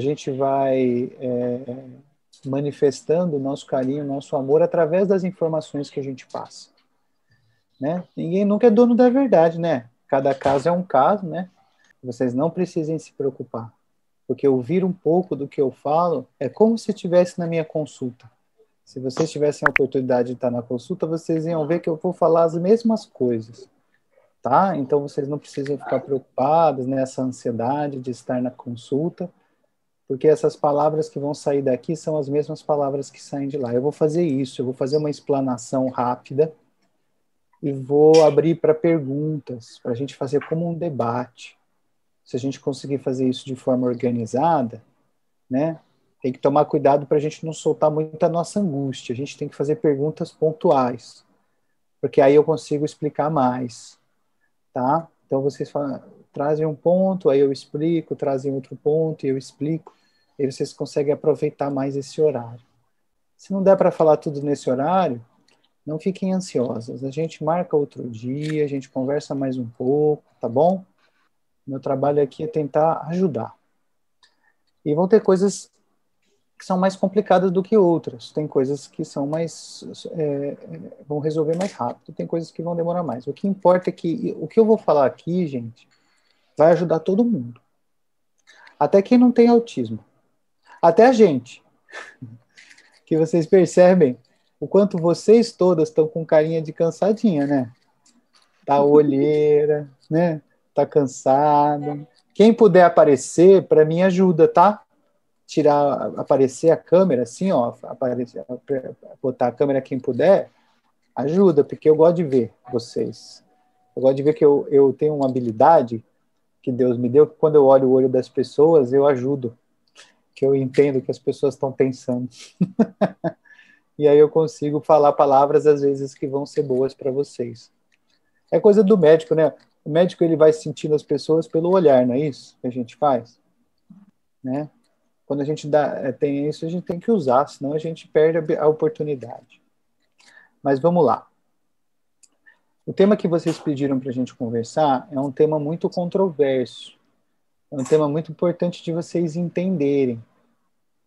a gente vai manifestando o nosso carinho, o nosso amor através das informações que a gente passa, né? Ninguém nunca é dono da verdade, né? Cada caso é um caso, né? Vocês não precisem se preocupar, porque ouvir um pouco do que eu falo é como se estivesse na minha consulta. Se vocês tivessem a oportunidade de estar na consulta, vocês iam ver que eu vou falar as mesmas coisas, tá? Então vocês não precisam ficar preocupados nessa ansiedade de estar na consulta, porque essas palavras que vão sair daqui são as mesmas palavras que saem de lá. Eu vou fazer isso, eu vou fazer uma explanação rápida e vou abrir para perguntas, para a gente fazer como um debate. Se a gente conseguir fazer isso de forma organizada, né? Tem que tomar cuidado para a gente não soltar muito a nossa angústia. A gente tem que fazer perguntas pontuais, porque aí eu consigo explicar mais, tá? Então vocês falam, trazem um ponto, aí eu explico, trazem outro ponto e eu explico. E vocês conseguem aproveitar mais esse horário. Se não der para falar tudo nesse horário, não fiquem ansiosas. A gente marca outro dia, a gente conversa mais um pouco, tá bom? Meu trabalho aqui é tentar ajudar. E vão ter coisas que são mais complicadas do que outras. Tem coisas que são mais vão resolver mais rápido, tem coisas que vão demorar mais. O que importa é que o que eu vou falar aqui, gente, vai ajudar todo mundo. Até quem não tem autismo. Até a gente. Que vocês percebem o quanto vocês todas estão com carinha de cansadinha, né? Tá olheira, né? Tá cansada. Quem puder aparecer, para mim ajuda, tá? Aparecer a câmera assim, ó, botar a câmera quem puder, ajuda, porque eu gosto de ver vocês. Eu gosto de ver que eu tenho uma habilidade que Deus me deu, que quando eu olho o olho das pessoas, eu ajudo, que eu entendo o que as pessoas estão pensando. E aí eu consigo falar palavras, às vezes, que vão ser boas para vocês. É coisa do médico, né? O médico, ele vai sentindo as pessoas pelo olhar, não é isso que a gente faz? Né? Quando a gente tem isso, a gente tem que usar, senão a gente perde a oportunidade. Mas vamos lá. O tema que vocês pediram para a gente conversar é um tema muito controverso. É um tema muito importante de vocês entenderem.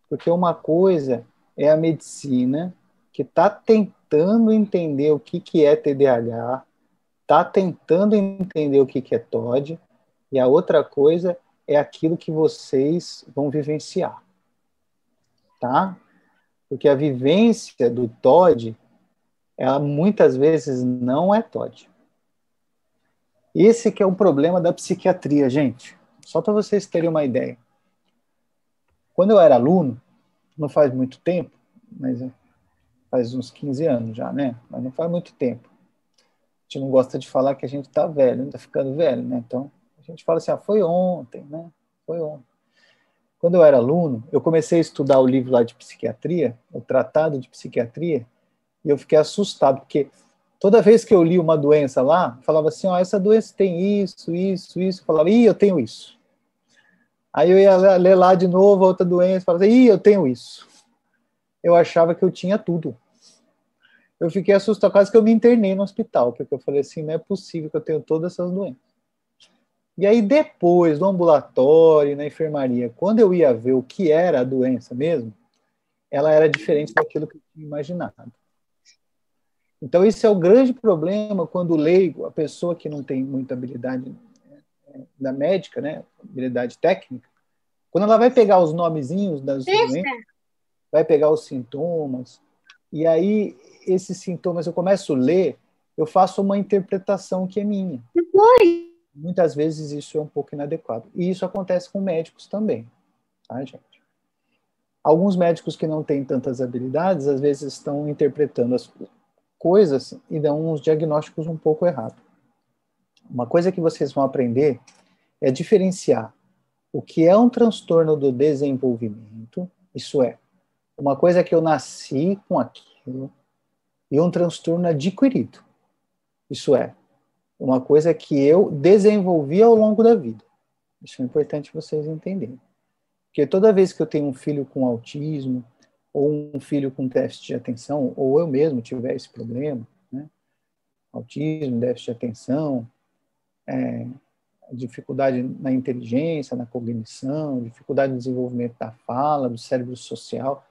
Porque uma coisa é a medicina, que está tentando entender o que é TDAH, está tentando entender o que é TOD, e a outra coisa é aquilo que vocês vão vivenciar. Tá? Porque a vivência do TOD, ela muitas vezes não é TOD. Esse que é o problema da psiquiatria, gente. Só para vocês terem uma ideia. Quando eu era aluno, não faz muito tempo, mas faz uns 15 anos já, né? Mas não faz muito tempo. A gente não gosta de falar que a gente está velho, está ficando velho, né? Então, a gente fala assim, foi ontem, né? Foi ontem. Quando eu era aluno, eu comecei a estudar o livro lá de psiquiatria, o Tratado de Psiquiatria, e eu fiquei assustado, porque toda vez que eu li uma doença lá, falava assim, essa doença tem isso, isso, isso. Eu falava, eu tenho isso. Aí eu ia ler lá de novo outra doença, falava assim, eu tenho isso. Eu achava que eu tinha tudo. Eu fiquei assustado, quase que eu me internei no hospital, porque eu falei assim, não é possível que eu tenha todas essas doenças. E aí depois, no ambulatório, na enfermaria, quando eu ia ver o que era a doença mesmo, ela era diferente daquilo que eu tinha imaginado. Então, esse é o grande problema quando o leigo, a pessoa que não tem muita habilidade da médica, né, habilidade técnica, quando ela vai pegar os nomezinhos das doenças, vai pegar os sintomas, e aí esses sintomas eu começo a ler, eu faço uma interpretação que é minha. Muitas vezes isso é um pouco inadequado. E isso acontece com médicos também, tá, gente? Alguns médicos que não têm tantas habilidades, às vezes estão interpretando as coisas e dão uns diagnósticos um pouco errados. Uma coisa que vocês vão aprender é diferenciar o que é um transtorno do desenvolvimento, isso é, uma coisa que eu nasci com aquilo, e um transtorno adquirido, isso é, uma coisa que eu desenvolvi ao longo da vida. Isso é importante vocês entenderem. Porque toda vez que eu tenho um filho com autismo, ou um filho com déficit de atenção, ou eu mesmo tiver esse problema, né? Autismo, déficit de atenção, dificuldade na inteligência, na cognição, dificuldade no desenvolvimento da fala, do cérebro social.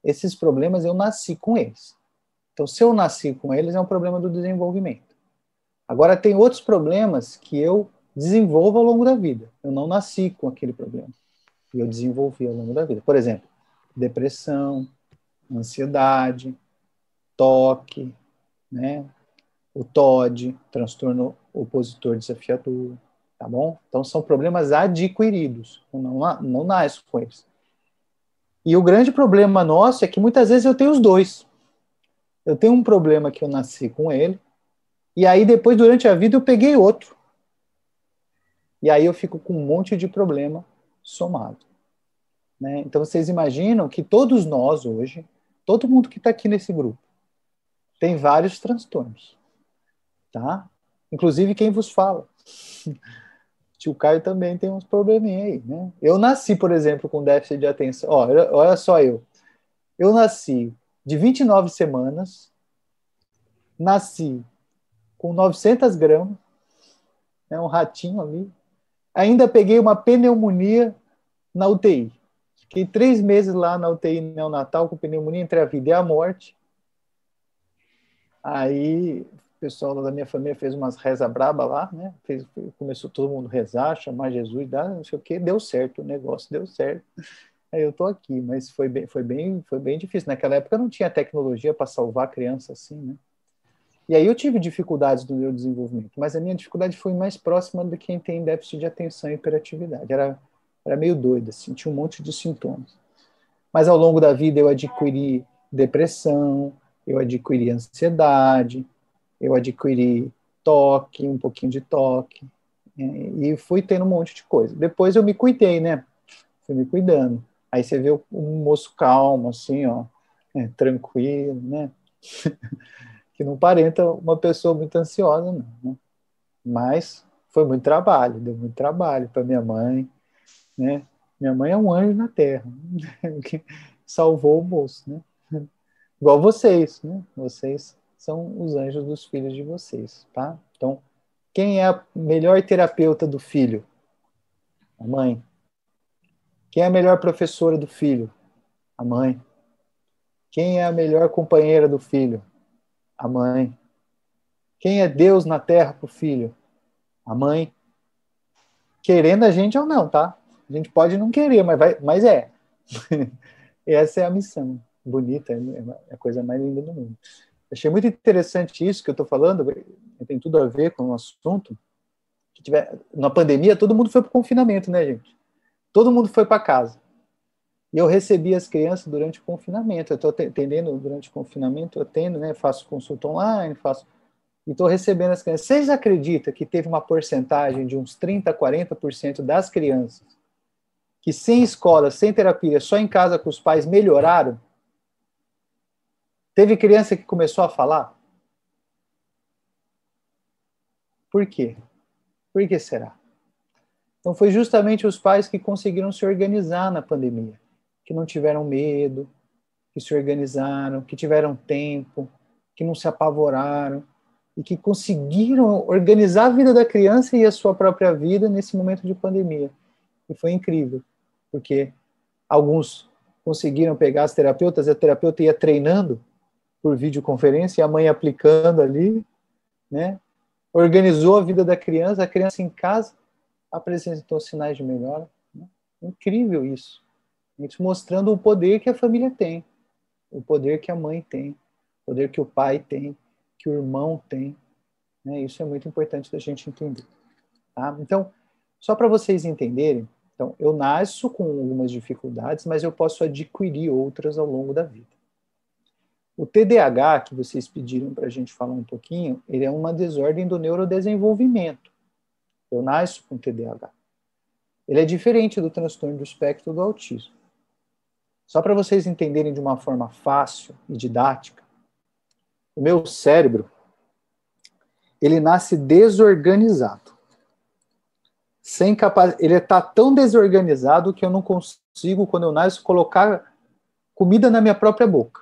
Esses problemas eu nasci com eles. Então, se eu nasci com eles, é um problema do desenvolvimento. Agora, tem outros problemas que eu desenvolvo ao longo da vida. Eu não nasci com aquele problema. E eu desenvolvi ao longo da vida. Por exemplo, depressão, ansiedade, toque, né? O TOD, transtorno opositor desafiador, tá bom? Então, são problemas adquiridos. Eu não nasço com eles. E o grande problema nosso é que muitas vezes eu tenho os dois. Eu tenho um problema que eu nasci com ele, e aí depois, durante a vida, eu peguei outro. E aí eu fico com um monte de problema somado. Né? Então, vocês imaginam que todos nós hoje, todo mundo que está aqui nesse grupo, tem vários transtornos. Tá? Inclusive quem vos fala. Tio Caio também tem uns probleminha aí. Né? Eu nasci, por exemplo, com déficit de atenção. Olha só eu. Eu nasci de 29 semanas, nasci com 900 gramas, né, um ratinho ali. Ainda peguei uma pneumonia na UTI. Fiquei 3 meses lá na UTI neonatal com pneumonia entre a vida e a morte. Aí o pessoal da minha família fez umas reza braba lá, né? Começou todo mundo a rezar, chamar Jesus, não sei o quê, deu certo, o negócio deu certo. Aí eu tô aqui, mas foi bem difícil. Naquela época não tinha tecnologia para salvar a criança assim, né? E aí eu tive dificuldades no meu desenvolvimento, mas a minha dificuldade foi mais próxima de quem tem déficit de atenção e hiperatividade. Era meio doida, assim, tinha um monte de sintomas. Mas ao longo da vida eu adquiri depressão, eu adquiri ansiedade, eu adquiri toque, um pouquinho de toque, e fui tendo um monte de coisa. Depois eu me cuidei, né? Fui me cuidando. Aí você vê um moço calmo, assim, ó, tranquilo, né? Que não parenta uma pessoa muito ansiosa, não, né? Mas foi muito trabalho, deu muito trabalho para minha mãe, né? Minha mãe é um anjo na terra, que salvou o moço, né? Igual vocês, né? Vocês são os anjos dos filhos de vocês, tá? Então, quem é a melhor terapeuta do filho? A mãe. Quem é a melhor professora do filho? A mãe. Quem é a melhor companheira do filho? A mãe. Quem é Deus na terra para o filho? A mãe. Querendo a gente ou não, tá? A gente pode não querer, mas é. Essa é a missão. Bonita, é a coisa mais linda do mundo. Achei muito interessante isso que eu estou falando, tem tudo a ver com o assunto. Na pandemia, todo mundo foi para o confinamento, né, gente? Todo mundo foi para casa. E eu recebi as crianças durante o confinamento. Eu estou atendendo durante o confinamento, eu atendo, né? Faço consulta online, e estou recebendo as crianças. Vocês acreditam que teve uma porcentagem de uns 30%, 40% das crianças que sem escola, sem terapia, só em casa com os pais melhoraram? Teve criança que começou a falar? Por quê? Por que será? Então foi justamente os pais que conseguiram se organizar na pandemia, que não tiveram medo, que se organizaram, que tiveram tempo, que não se apavoraram e que conseguiram organizar a vida da criança e a sua própria vida nesse momento de pandemia. E foi incrível, porque alguns conseguiram pegar as terapeutas, a terapeuta ia treinando por videoconferência e a mãe aplicando ali, né? Organizou a vida da criança, a criança em casa apresentou sinais de melhora. Né? Incrível isso. Isso mostrando o poder que a família tem, o poder que a mãe tem, o poder que o pai tem, que o irmão tem. Né? Isso é muito importante da gente entender. Tá? Então, só para vocês entenderem, então, eu nasço com algumas dificuldades, mas eu posso adquirir outras ao longo da vida. O TDAH, que vocês pediram para a gente falar um pouquinho, ele é uma desordem do neurodesenvolvimento. Eu nasço com TDAH. Ele é diferente do transtorno do espectro do autismo. Só para vocês entenderem de uma forma fácil e didática, o meu cérebro, ele nasce desorganizado. Ele está tão desorganizado que eu não consigo, quando eu nasço, colocar comida na minha própria boca.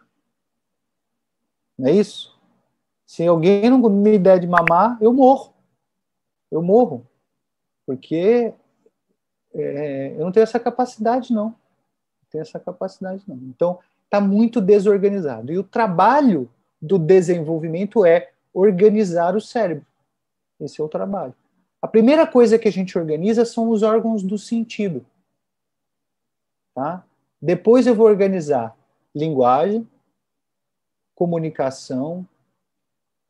Não é isso? Se alguém não me der de mamar, eu morro. Eu morro. Porque eu não tenho essa capacidade, não. Não tenho essa capacidade, não. Então, está muito desorganizado. E o trabalho do desenvolvimento é organizar o cérebro. Esse é o trabalho. A primeira coisa que a gente organiza são os órgãos do sentido. Tá? Depois eu vou organizar linguagem, comunicação,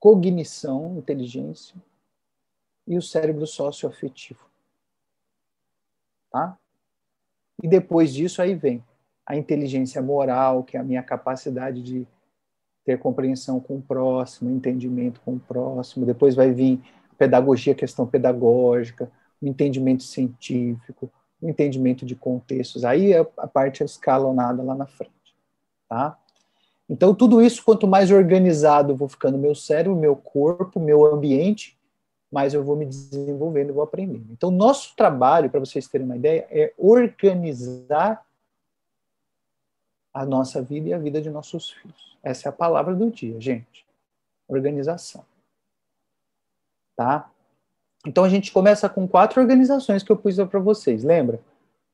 cognição, inteligência e o cérebro socioafetivo. Tá? E depois disso aí vem a inteligência moral, que é a minha capacidade de ter compreensão com o próximo, entendimento com o próximo. Depois vai vir a pedagogia, a questão pedagógica, o entendimento científico, o entendimento de contextos. Aí a parte escalonada lá na frente. Tá? Então, tudo isso, quanto mais organizado eu vou ficando meu cérebro, meu corpo, meu ambiente, mais eu vou me desenvolvendo, vou aprendendo. Então, nosso trabalho, para vocês terem uma ideia, é organizar a nossa vida e a vida de nossos filhos. Essa é a palavra do dia, gente. Organização. Tá? Então, a gente começa com 4 organizações que eu pus para vocês, lembra?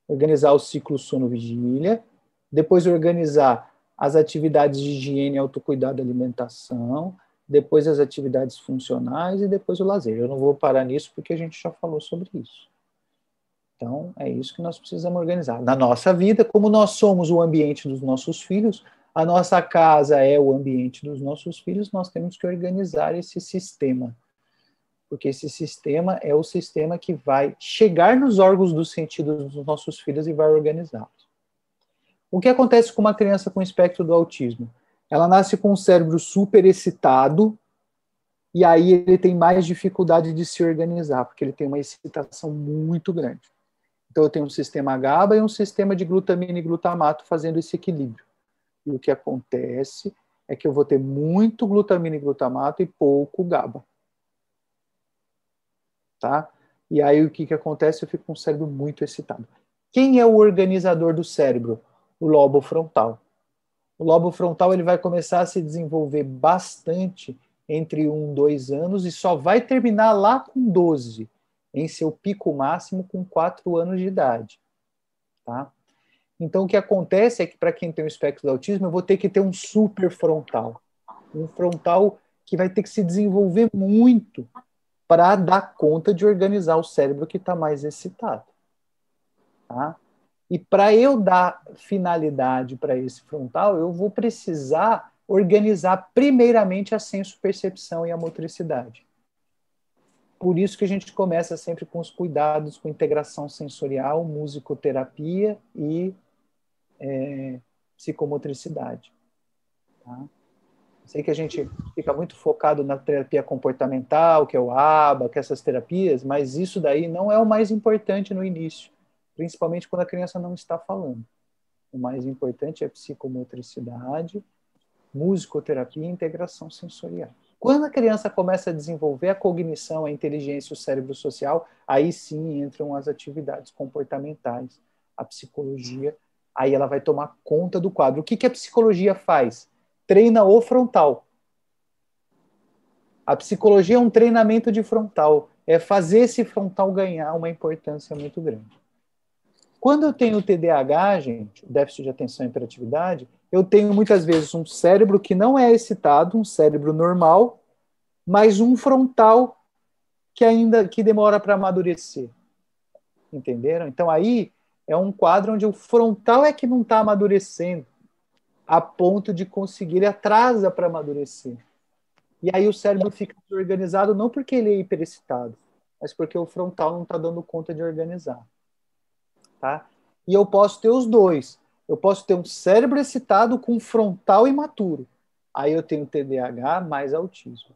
Organizar o ciclo sono-vigília, depois organizar as atividades de higiene, autocuidado e alimentação, depois as atividades funcionais e depois o lazer. Eu não vou parar nisso porque a gente já falou sobre isso. Então, é isso que nós precisamos organizar. Na nossa vida, como nós somos o ambiente dos nossos filhos, a nossa casa é o ambiente dos nossos filhos, nós temos que organizar esse sistema. Porque esse sistema é o sistema que vai chegar nos órgãos dos sentidos dos nossos filhos e vai organizá-los. O que acontece com uma criança com espectro do autismo? Ela nasce com um cérebro super excitado e aí ele tem mais dificuldade de se organizar, porque ele tem uma excitação muito grande. Então eu tenho um sistema GABA e um sistema de glutamina e glutamato fazendo esse equilíbrio. E o que acontece é que eu vou ter muito glutamina e glutamato e pouco GABA. Tá? E aí o que acontece? Eu fico com o cérebro muito excitado. Quem é o organizador do cérebro? O lobo frontal. O lobo frontal ele vai começar a se desenvolver bastante entre 1 e 2 anos e só vai terminar lá com 12, em seu pico máximo com 4 anos de idade. Tá? Então o que acontece é que para quem tem o espectro do autismo, eu vou ter que ter um super frontal. Um frontal que vai ter que se desenvolver muito para dar conta de organizar o cérebro que está mais excitado. Tá? E para eu dar finalidade para esse frontal, eu vou precisar organizar primeiramente a senso-percepção e a motricidade. Por isso que a gente começa sempre com os cuidados com integração sensorial, musicoterapia e psicomotricidade. Tá? Sei que a gente fica muito focado na terapia comportamental, que é o ABA, que é essas terapias, mas isso daí não é o mais importante no início, principalmente quando a criança não está falando. O mais importante é psicomotricidade, musicoterapia e integração sensorial. Quando a criança começa a desenvolver a cognição, a inteligência, o cérebro social, aí sim entram as atividades comportamentais, a psicologia, aí ela vai tomar conta do quadro. O que a psicologia faz? Treina o frontal. A psicologia é um treinamento de frontal, é fazer esse frontal ganhar uma importância muito grande. Quando eu tenho TDAH, gente, déficit de atenção e hiperatividade, eu tenho muitas vezes um cérebro que não é excitado, um cérebro normal, mas um frontal que demora para amadurecer. Entenderam? Então aí é um quadro onde o frontal é que não está amadurecendo a ponto de conseguir, ele atrasa para amadurecer. E aí o cérebro fica desorganizado não porque ele é hiperexcitado, mas porque o frontal não está dando conta de organizar. Tá? E eu posso ter os dois. Eu posso ter um cérebro excitado com frontal imaturo. Aí eu tenho TDAH mais autismo.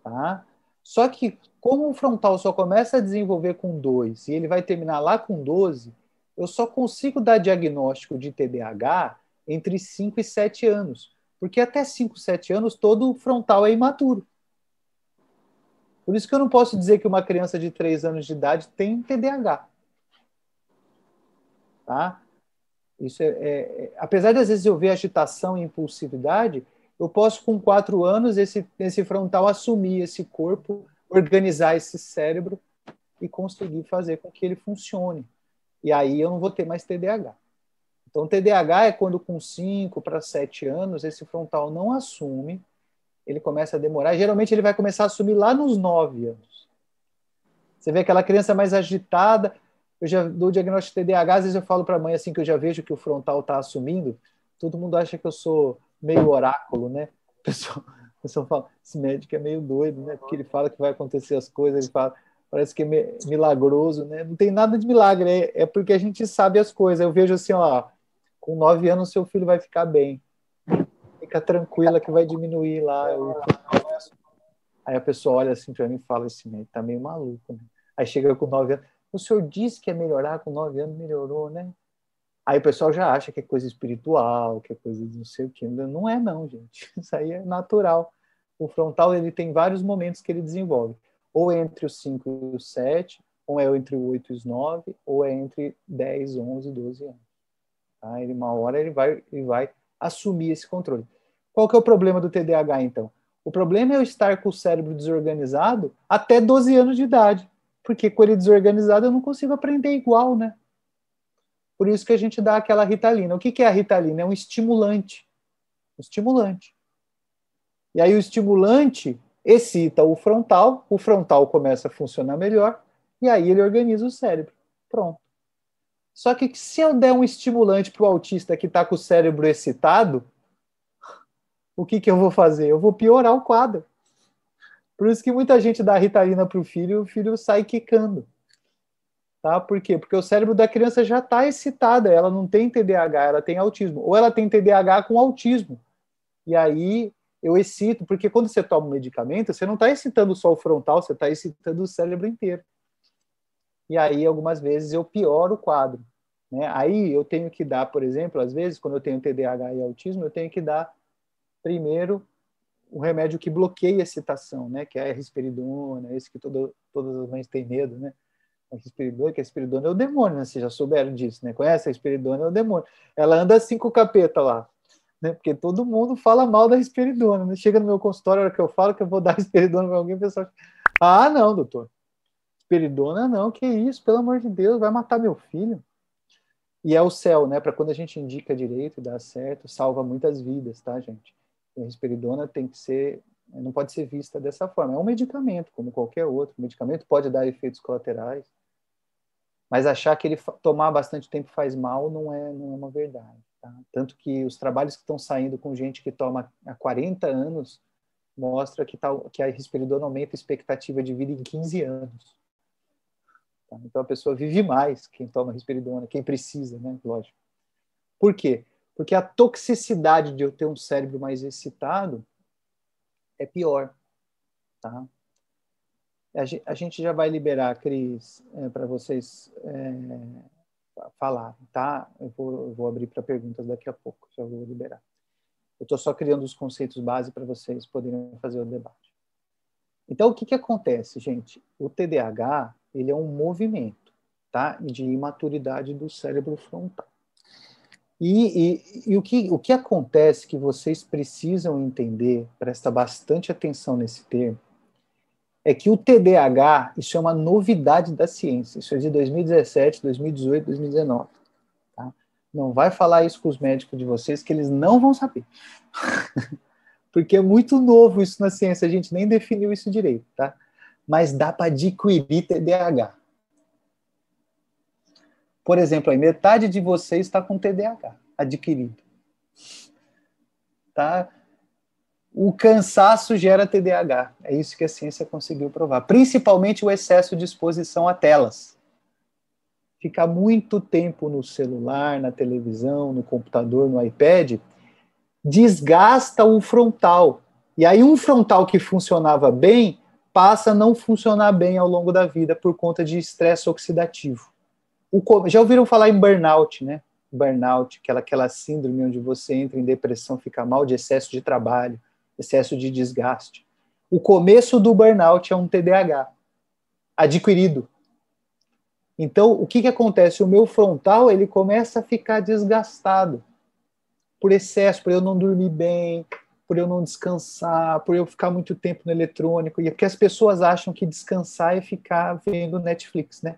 Tá? Só que, como o frontal só começa a desenvolver com 2 e ele vai terminar lá com 12, eu só consigo dar diagnóstico de TDAH entre 5 e 7 anos. Porque até 5, 7 anos, todo o frontal é imaturo. Por isso que eu não posso dizer que uma criança de 3 anos de idade tem TDAH. Tá? Isso apesar de às vezes eu ver agitação e impulsividade, eu posso com 4 anos esse frontal assumir esse corpo, organizar esse cérebro e conseguir fazer com que ele funcione. E aí eu não vou ter mais TDAH. Então, TDAH é quando com 5 para 7 anos, esse frontal não assume, ele começa a demorar. Geralmente ele vai começar a assumir lá nos 9 anos. Você vê aquela criança mais agitada, eu já dou o diagnóstico de TDAH, às vezes eu falo para a mãe assim que eu já vejo que o frontal está assumindo, todo mundo acha que eu sou meio oráculo, né? O pessoal fala, esse médico é meio doido, né? Porque ele fala que vai acontecer as coisas, ele fala, parece que é milagroso, né? Não tem nada de milagre, é porque a gente sabe as coisas. Eu vejo assim, ó, com 9 anos seu filho vai ficar bem. Fica tranquila que vai diminuir lá. Aí a pessoa olha assim para mim e fala assim, né? Tá meio maluco, né? Aí chega com 9 anos, o senhor disse que ia melhorar, com 9 anos melhorou, né? Aí o pessoal já acha que é coisa espiritual, que é coisa de não sei o quê. Não é não, gente. Isso aí é natural. O frontal ele tem vários momentos que ele desenvolve. Ou é entre os 5 e os 7, ou é entre os 8 e os 9, ou é entre 10, 11 e 12 anos. Tá? Ele, uma hora ele vai assumir esse controle. Qual que é o problema do TDAH, então? O problema é eu estar com o cérebro desorganizado até 12 anos de idade. Porque com ele desorganizado eu não consigo aprender igual, né? Por isso que a gente dá aquela Ritalina. O que é a Ritalina? É um estimulante. Um estimulante. E aí o estimulante excita o frontal começa a funcionar melhor, e aí ele organiza o cérebro. Pronto. Só que se eu der um estimulante para o autista que está com o cérebro excitado, o que eu vou fazer? Eu vou piorar o quadro. Por isso que muita gente dá Ritalina para o filho e o filho sai quicando. Tá? Por quê? Porque o cérebro da criança já está excitada, ela não tem TDAH, ela tem autismo. Ou ela tem TDAH com autismo. E aí eu excito, porque quando você toma um medicamento, você não está excitando só o frontal, você está excitando o cérebro inteiro. E aí, algumas vezes, eu pioro o quadro. Né? Aí eu tenho que dar, por exemplo, às vezes, quando eu tenho TDAH e autismo, eu tenho que dar primeiro o remédio que bloqueia a excitação, né? Que é a risperidona, esse que todas as mães têm medo, né? A risperidona é o demônio, né? Vocês já souberam disso, né? Conhece a risperidona? É o demônio. Ela anda assim com o capeta lá, né? Porque todo mundo fala mal da risperidona, né? Chega no meu consultório, a hora que eu falo que eu vou dar risperidona para alguém, o pessoal ah, não, doutor. Risperidona não, que isso, pelo amor de Deus, vai matar meu filho. E é o céu, né? Para quando a gente indica direito e dá certo, salva muitas vidas, tá, gente? A risperidona tem que ser, não pode ser vista dessa forma. É um medicamento, como qualquer outro. O medicamento pode dar efeitos colaterais, mas achar que ele tomar bastante tempo faz mal não é uma verdade. Tá? Tanto que os trabalhos que estão saindo com gente que toma há 40 anos mostra que a risperidona aumenta a expectativa de vida em 15 anos. Tá? Então a pessoa vive mais, quem toma risperidona, quem precisa, né? Lógico. Por quê? Porque a toxicidade de eu ter um cérebro mais excitado é pior. Tá? A gente já vai liberar, Cris, para vocês falar, tá? Eu vou abrir para perguntas daqui a pouco, já vou liberar. Eu estou só criando os conceitos base para vocês poderem fazer o debate. Então, o que acontece, gente? O TDAH, ele é um movimento, tá? De imaturidade do cérebro frontal. E o que acontece que vocês precisam entender, presta bastante atenção nesse termo, é que o TDAH, isso é uma novidade da ciência. Isso é de 2017, 2018, 2019. Tá? Não vai falar isso com os médicos de vocês, que eles não vão saber. Porque é muito novo isso na ciência, a gente nem definiu isso direito, tá? Mas dá para adquirir TDAH. Por exemplo, aí, metade de vocês está com TDAH adquirido. Tá? O cansaço gera TDAH. É isso que a ciência conseguiu provar. Principalmente o excesso de exposição a telas. Ficar muito tempo no celular, na televisão, no computador, no iPad, desgasta o frontal. E aí um frontal que funcionava bem passa a não funcionar bem ao longo da vida por conta de estresse oxidativo. Já ouviram falar em burnout, né? Burnout, aquela síndrome onde você entra em depressão, fica mal de excesso de trabalho, excesso de desgaste. O começo do burnout é um TDAH adquirido. Então, o que acontece? O meu frontal, ele começa a ficar desgastado por excesso, por eu não dormir bem, por eu não descansar, por eu ficar muito tempo no eletrônico, e é porque as pessoas acham que descansar é ficar vendo Netflix, né?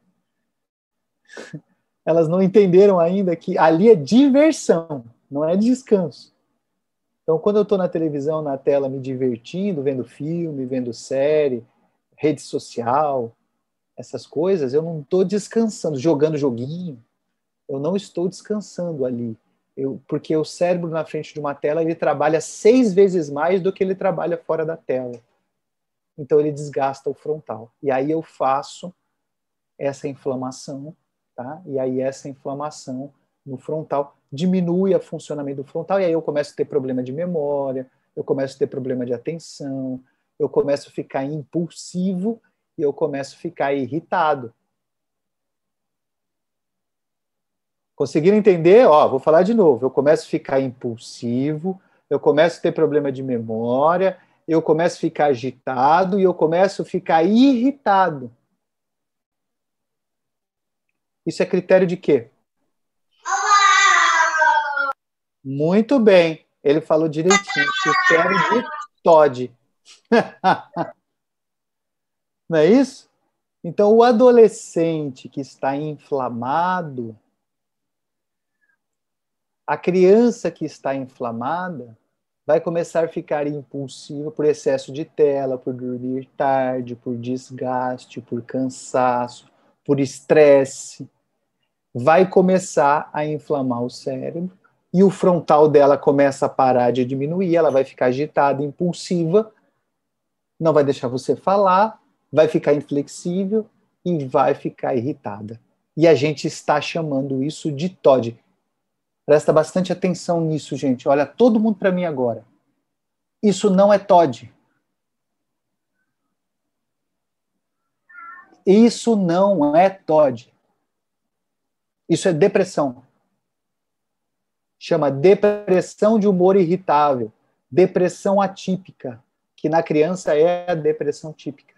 Elas não entenderam ainda que ali é diversão, não é descanso. Então, quando eu estou na televisão, na tela, me divertindo, vendo filme, vendo série, rede social, essas coisas, eu não estou descansando, jogando joguinho, eu não estou descansando ali. Porque o cérebro na frente de uma tela, ele trabalha 6 vezes mais do que ele trabalha fora da tela. Então, ele desgasta o frontal. E aí eu faço essa inflamação, tá? E aí essa inflamação no frontal diminui o funcionamento do frontal, e aí eu começo a ter problema de memória, eu começo a ter problema de atenção, eu começo a ficar impulsivo e eu começo a ficar irritado. Conseguiram entender? Ó, vou falar de novo. Eu começo a ficar impulsivo, eu começo a ter problema de memória, eu começo a ficar agitado e eu começo a ficar irritado. Isso é critério de quê? Muito bem. Ele falou direitinho. Critério de Todd. Não é isso? Então, o adolescente que está inflamado, a criança que está inflamada, vai começar a ficar impulsiva por excesso de tela, por dormir tarde, por desgaste, por cansaço, por estresse. Vai começar a inflamar o cérebro e o frontal dela começa a parar de diminuir, ela vai ficar agitada, impulsiva, não vai deixar você falar, vai ficar inflexível e vai ficar irritada. E a gente está chamando isso de TOD. Presta bastante atenção nisso, gente. Olha todo mundo para mim agora. Isso não é TOD. Isso não é TOD. Isso é depressão. Chama depressão de humor irritável, depressão atípica, que na criança é a depressão típica.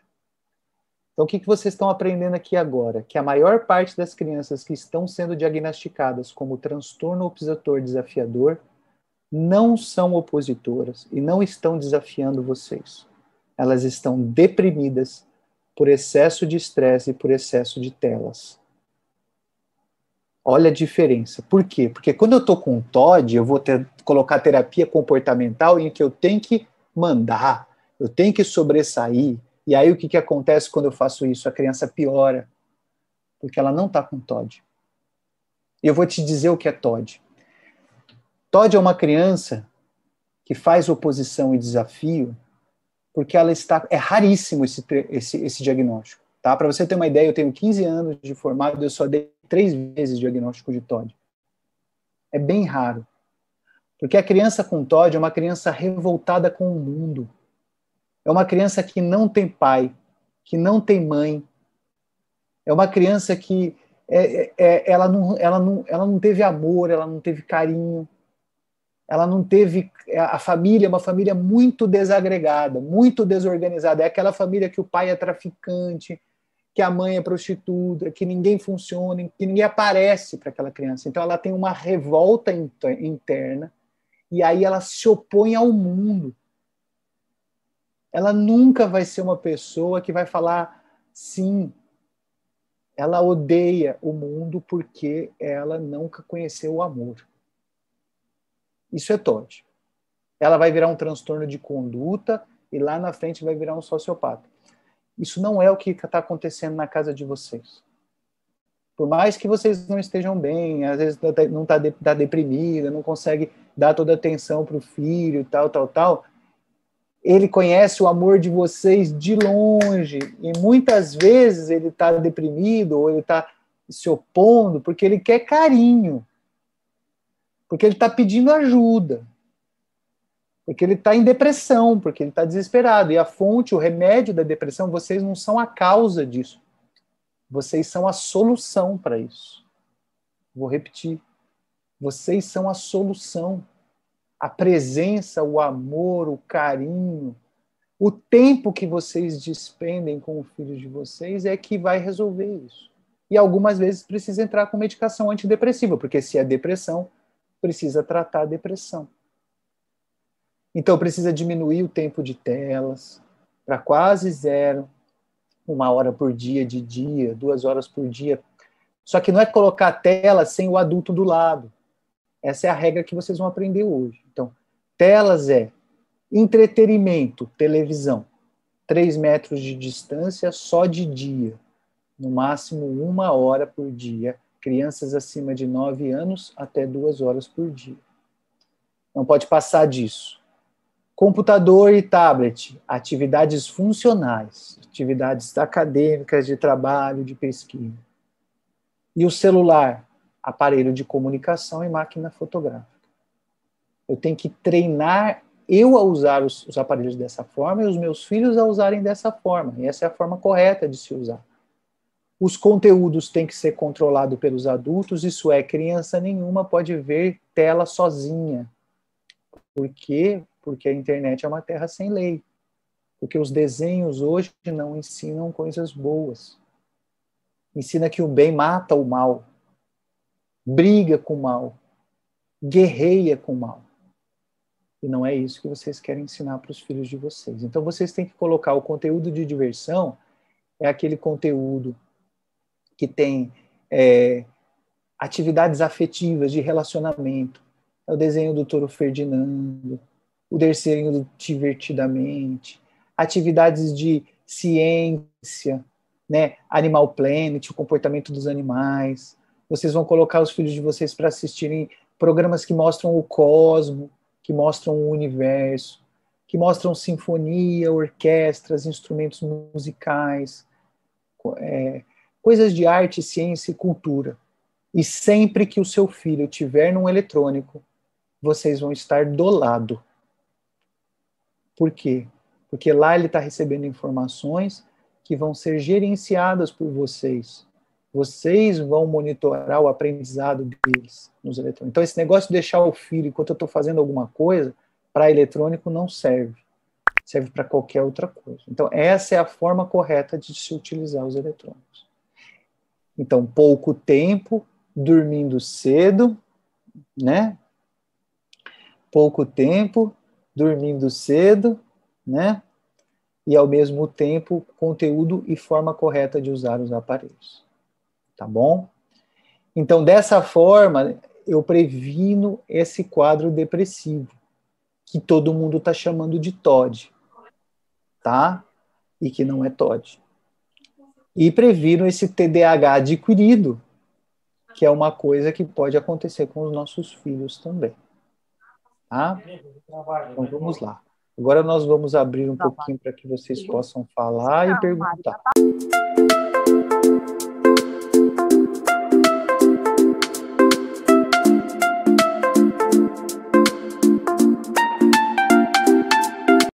Então, o que vocês estão aprendendo aqui agora? Que a maior parte das crianças que estão sendo diagnosticadas como transtorno opositor desafiador não são opositoras e não estão desafiando vocês. Elas estão deprimidas por excesso de estresse e por excesso de telas. Olha a diferença. Por quê? Porque quando eu estou com TOD, eu vou colocar terapia comportamental em que eu tenho que mandar, eu tenho que sobressair. E aí o que acontece quando eu faço isso? A criança piora, porque ela não está com TOD. E eu vou te dizer o que é TOD. TOD é uma criança que faz oposição e desafio porque ela está... É raríssimo esse diagnóstico. Tá? Para você ter uma ideia, eu tenho 15 anos de formado, eu só dei 3 vezes diagnóstico de TOD. É bem raro. Porque a criança com TOD é uma criança revoltada com o mundo. É uma criança que não tem pai, que não tem mãe. É uma criança que ela não teve amor, ela não teve carinho. Ela não teve... A família é uma família muito desagregada, muito desorganizada. É aquela família que o pai é traficante, que a mãe é prostituta, que ninguém funciona, que ninguém aparece para aquela criança. Então ela tem uma revolta interna e aí ela se opõe ao mundo. Ela nunca vai ser uma pessoa que vai falar sim. Ela odeia o mundo porque ela nunca conheceu o amor. Isso é TOD. Ela vai virar um transtorno de conduta e lá na frente vai virar um sociopata. Isso não é o que está acontecendo na casa de vocês. Por mais que vocês não estejam bem, às vezes não está deprimida, não consegue dar toda a atenção para o filho, tal, ele conhece o amor de vocês de longe, e muitas vezes ele está deprimido, ou ele está se opondo, porque ele quer carinho, porque ele está pedindo ajuda, porque ele está em depressão, porque ele está desesperado, e a fonte, o remédio da depressão, vocês não são a causa disso, vocês são a solução para isso. Vou repetir, vocês são a solução. A presença, o amor, o carinho, o tempo que vocês despendem com o filho de vocês é que vai resolver isso. E algumas vezes precisa entrar com medicação antidepressiva, porque se é depressão, precisa tratar a depressão. Então, precisa diminuir o tempo de telas para quase zero, 1 hora por dia de dia, 2 horas por dia. Só que não é colocar a tela sem o adulto do lado. Essa é a regra que vocês vão aprender hoje. Então, telas é entretenimento, televisão, 3 metros de distância só de dia, no máximo 1 hora por dia, crianças acima de 9 anos até 2 horas por dia. Não pode passar disso. Computador e tablet, atividades funcionais, atividades acadêmicas, de trabalho, de pesquisa. E o celular, aparelho de comunicação e máquina fotográfica. Eu tenho que treinar eu a usar os aparelhos dessa forma e os meus filhos a usarem dessa forma. E essa é a forma correta de se usar. Os conteúdos têm que ser controlados pelos adultos, isso é, criança nenhuma pode ver tela sozinha. Por quê? Porque a internet é uma terra sem lei. Porque os desenhos hoje não ensinam coisas boas. Ensina que o bem mata o mal, briga com o mal, guerreia com o mal. E não é isso que vocês querem ensinar para os filhos de vocês. Então vocês têm que colocar o conteúdo de diversão, é aquele conteúdo que tem atividades afetivas de relacionamento. É o desenho do Touro Ferdinando, o desenho do Divertidamente, atividades de ciência, né? Animal Planet, o comportamento dos animais. Vocês vão colocar os filhos de vocês para assistirem programas que mostram o cosmos, que mostram o universo, que mostram sinfonia, orquestras, instrumentos musicais, coisas de arte, ciência e cultura. E sempre que o seu filho tiver num eletrônico, vocês vão estar do lado. Por quê? Porque lá ele está recebendo informações que vão ser gerenciadas por vocês. Vocês vão monitorar o aprendizado deles nos eletrônicos. Então, esse negócio de deixar o filho enquanto eu estou fazendo alguma coisa, para eletrônico não serve. Serve para qualquer outra coisa. Então, essa é a forma correta de se utilizar os eletrônicos. Então, pouco tempo, dormindo cedo, né? Pouco tempo, dormindo cedo, né? E, ao mesmo tempo, conteúdo e forma correta de usar os aparelhos. Tá bom? Então, dessa forma, eu previno esse quadro depressivo, que todo mundo está chamando de TOD, tá? E que não é TOD. E previno esse TDAH adquirido, que é uma coisa que pode acontecer com os nossos filhos também. Tá? Então, vamos lá. Agora nós vamos abrir um pouquinho para que vocês possam falar e perguntar.